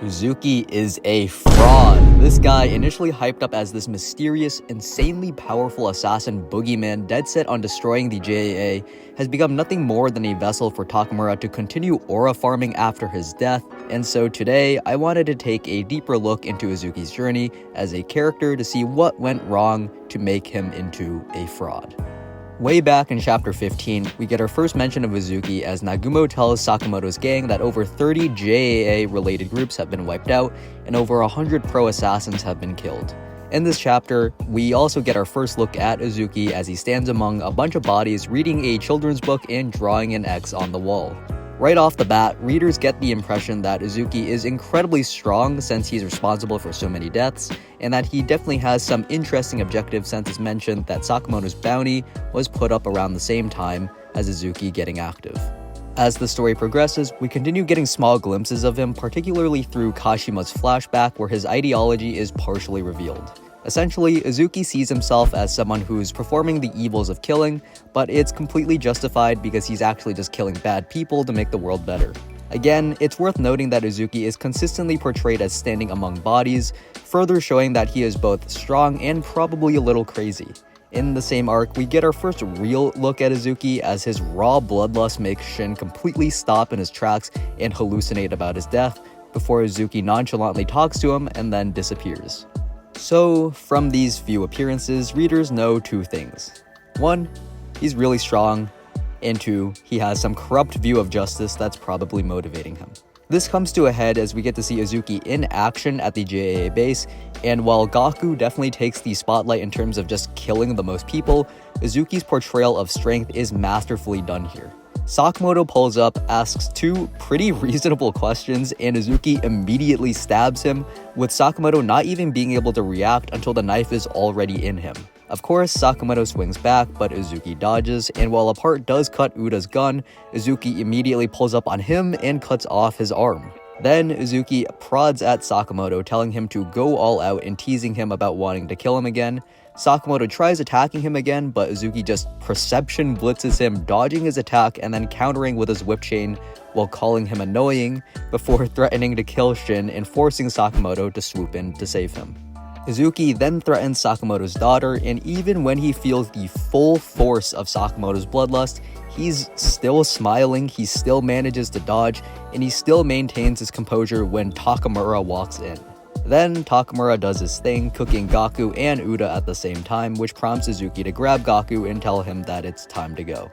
Uzuki is a fraud. This guy, initially hyped up as this mysterious, insanely powerful assassin boogeyman dead set on destroying the JAA, has become nothing more than a vessel for Takamura to continue aura farming after his death, and so today, I wanted to take a deeper look into Uzuki's journey as a character to see what went wrong to make him into a fraud. Way back in chapter 15, we get our first mention of Uzuki as Nagumo tells Sakamoto's gang that over 30 JAA-related groups have been wiped out and over 100 pro-assassins have been killed. In this chapter, we also get our first look at Uzuki as he stands among a bunch of bodies reading a children's book and drawing an X on the wall. Right off the bat, readers get the impression that Uzuki is incredibly strong since he's responsible for so many deaths, and that he definitely has some interesting objectives since it's mentioned that Sakamoto's bounty was put up around the same time as Uzuki getting active. As the story progresses, we continue getting small glimpses of him, particularly through Kashima's flashback where his ideology is partially revealed. Essentially, Uzuki sees himself as someone who's performing the evils of killing, but it's completely justified because he's actually just killing bad people to make the world better. Again, it's worth noting that Uzuki is consistently portrayed as standing among bodies, further showing that he is both strong and probably a little crazy. In the same arc, we get our first real look at Uzuki as his raw bloodlust makes Shin completely stop in his tracks and hallucinate about his death, before Uzuki nonchalantly talks to him and then disappears. So, from these few appearances, readers know two things. 1, he's really strong, and 2, he has some corrupt view of justice that's probably motivating him. This comes to a head as we get to see Uzuki in action at the JAA base, and while Gaku definitely takes the spotlight in terms of just killing the most people, Uzuki's portrayal of strength is masterfully done here. Sakamoto pulls up, asks two pretty reasonable questions, and Uzuki immediately stabs him, with Sakamoto not even being able to react until the knife is already in him. Of course, Sakamoto swings back, but Uzuki dodges, and while a part does cut Uda's gun, Uzuki immediately pulls up on him and cuts off his arm. Then Uzuki prods at Sakamoto, telling him to go all out and teasing him about wanting to kill him again. Sakamoto tries attacking him again, but Uzuki just perception blitzes him, dodging his attack and then countering with his whip chain while calling him annoying, before threatening to kill Shin and forcing Sakamoto to swoop in to save him. Uzuki then threatens Sakamoto's daughter, and even when he feels the full force of Sakamoto's bloodlust, he's still smiling, he still manages to dodge, and he still maintains his composure when Takamura walks in. Then Takamura does his thing, cooking Gaku and Uda at the same time, which prompts Uzuki to grab Gaku and tell him that it's time to go.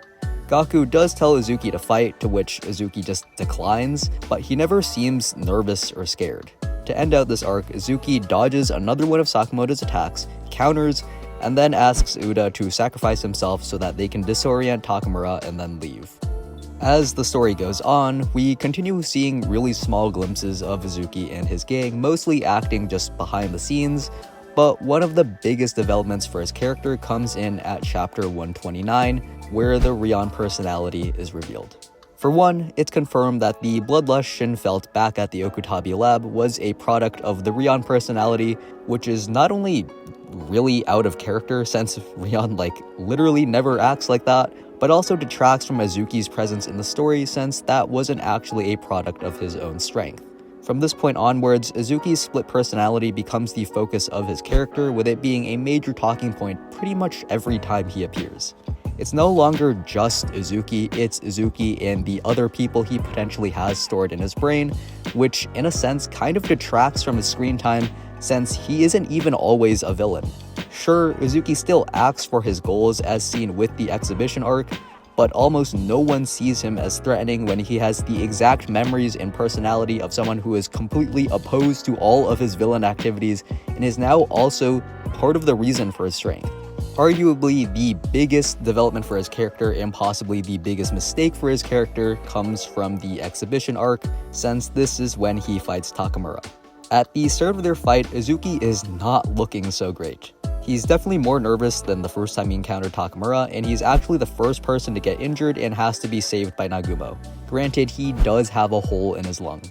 Gaku does tell Uzuki to fight, to which Uzuki just declines, but he never seems nervous or scared. To end out this arc, Uzuki dodges another one of Sakamoto's attacks, counters, and then asks Uda to sacrifice himself so that they can disorient Takamura and then leave. As the story goes on, we continue seeing really small glimpses of Uzuki and his gang, mostly acting just behind the scenes, but one of the biggest developments for his character comes in at chapter 129, where the Rion personality is revealed. For one, it's confirmed that the bloodlust Shin felt back at the Okutabi lab was a product of the Rion personality, which is not only really out of character since Rion literally never acts like that, but also detracts from Uzuki's presence in the story since that wasn't actually a product of his own strength. From this point onwards, Uzuki's split personality becomes the focus of his character, with it being a major talking point pretty much every time he appears. It's no longer just Uzuki, it's Uzuki and the other people he potentially has stored in his brain, which in a sense kind of detracts from his screen time since he isn't even always a villain. Sure, Uzuki still acts for his goals as seen with the exhibition arc, but almost no one sees him as threatening when he has the exact memories and personality of someone who is completely opposed to all of his villain activities and is now also part of the reason for his strength. Arguably, the biggest development for his character and possibly the biggest mistake for his character comes from the exhibition arc, since this is when he fights Takamura. At the start of their fight, Uzuki is not looking so great. He's definitely more nervous than the first time he encountered Takamura, and he's actually the first person to get injured and has to be saved by Nagumo. Granted, he does have a hole in his lung.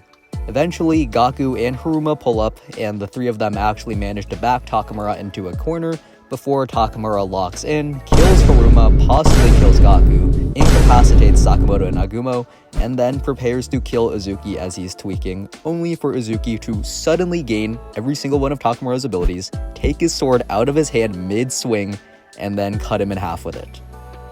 Eventually, Gaku and Haruma pull up, and the three of them actually manage to back Takamura into a corner, before Takamura locks in, kills Haruma, possibly kills Gaku, incapacitates Sakamoto and Nagumo, and then prepares to kill Uzuki as he's tweaking, only for Uzuki to suddenly gain every single one of Takamura's abilities, take his sword out of his hand mid-swing, and then cut him in half with it.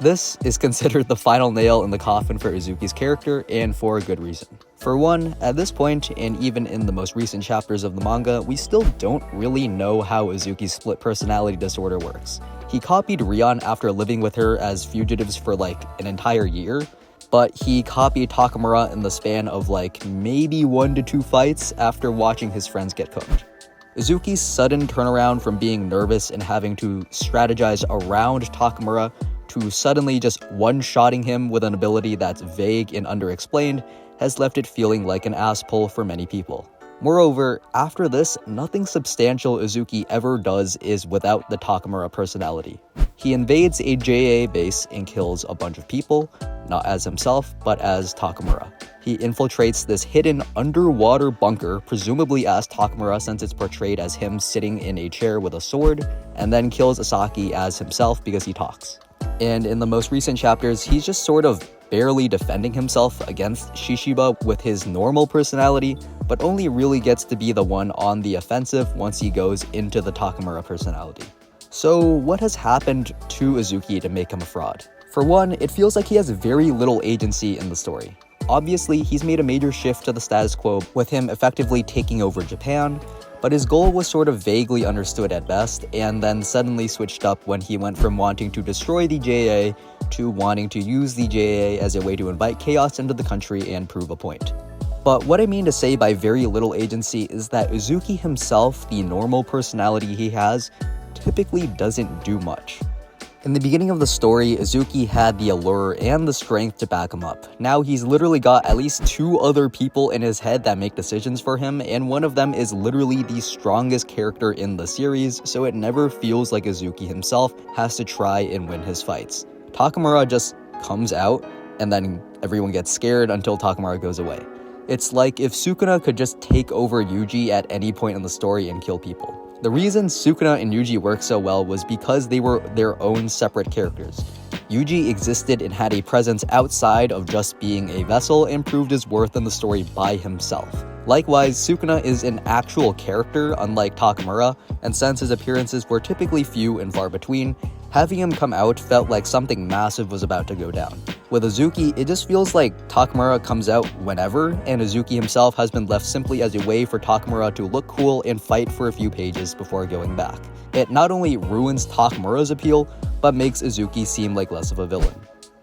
This is considered the final nail in the coffin for Uzuki's character, and for a good reason. For one, at this point, and even in the most recent chapters of the manga, we still don't really know how Uzuki's split personality disorder works. He copied Rion after living with her as fugitives for like an entire year, but he copied Takamura in the span of like maybe 1 to 2 fights after watching his friends get cooked. Uzuki's sudden turnaround from being nervous and having to strategize around Takamura to suddenly just one-shotting him with an ability that's vague and underexplained has left it feeling like an ass pull for many people. Moreover, after this, nothing substantial Uzuki ever does is without the Takamura personality. He invades a JA base and kills a bunch of people, not as himself, but as Takamura. He infiltrates this hidden underwater bunker, presumably as Takamura since it's portrayed as him sitting in a chair with a sword, and then kills Asaki as himself because he talks. And in the most recent chapters, he's just sort of barely defending himself against Shishiba with his normal personality, but only really gets to be the one on the offensive once he goes into the Takamura personality. So what has happened to Uzuki to make him a fraud? For one, it feels like he has very little agency in the story. Obviously, he's made a major shift to the status quo with him effectively taking over Japan, but his goal was sort of vaguely understood at best, and then suddenly switched up when he went from wanting to destroy the JA to wanting to use the JA as a way to invite chaos into the country and prove a point. But what I mean to say by very little agency is that Uzuki himself, the normal personality he has, typically doesn't do much. In the beginning of the story, Uzuki had the allure and the strength to back him up. Now he's literally got at least 2 other people in his head that make decisions for him, and one of them is literally the strongest character in the series, so it never feels like Uzuki himself has to try and win his fights. Takamura just comes out, and then everyone gets scared until Takamura goes away. It's like if Sukuna could just take over Yuji at any point in the story and kill people. The reason Sukuna and Yuji worked so well was because they were their own separate characters. Yuji existed and had a presence outside of just being a vessel and proved his worth in the story by himself. Likewise, Sukuna is an actual character, unlike Takamura, and since his appearances were typically few and far between, having him come out felt like something massive was about to go down. With Uzuki, it just feels like Takamura comes out whenever, and Uzuki himself has been left simply as a way for Takamura to look cool and fight for a few pages before going back. It not only ruins Takamura's appeal, but makes Uzuki seem like less of a villain.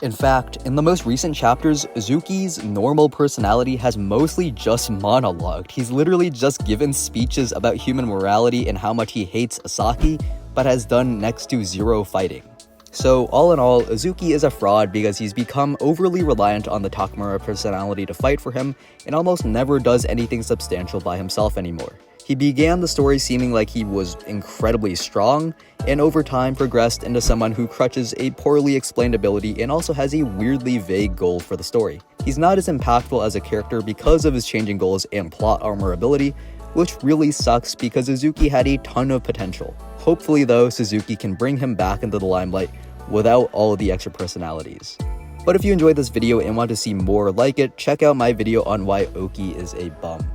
In fact, in the most recent chapters, Uzuki's normal personality has mostly just monologued. He's literally just given speeches about human morality and how much he hates Asaki, but has done next to 0 fighting. So all in all, Uzuki is a fraud because he's become overly reliant on the Takamura personality to fight for him and almost never does anything substantial by himself anymore. He began the story seeming like he was incredibly strong, and over time progressed into someone who crutches a poorly explained ability and also has a weirdly vague goal for the story. He's not as impactful as a character because of his changing goals and plot armor ability, which really sucks because Uzuki had a ton of potential. Hopefully though, Suzuki can bring him back into the limelight without all of the extra personalities. But if you enjoyed this video and want to see more like it, check out my video on why Oki is a bum.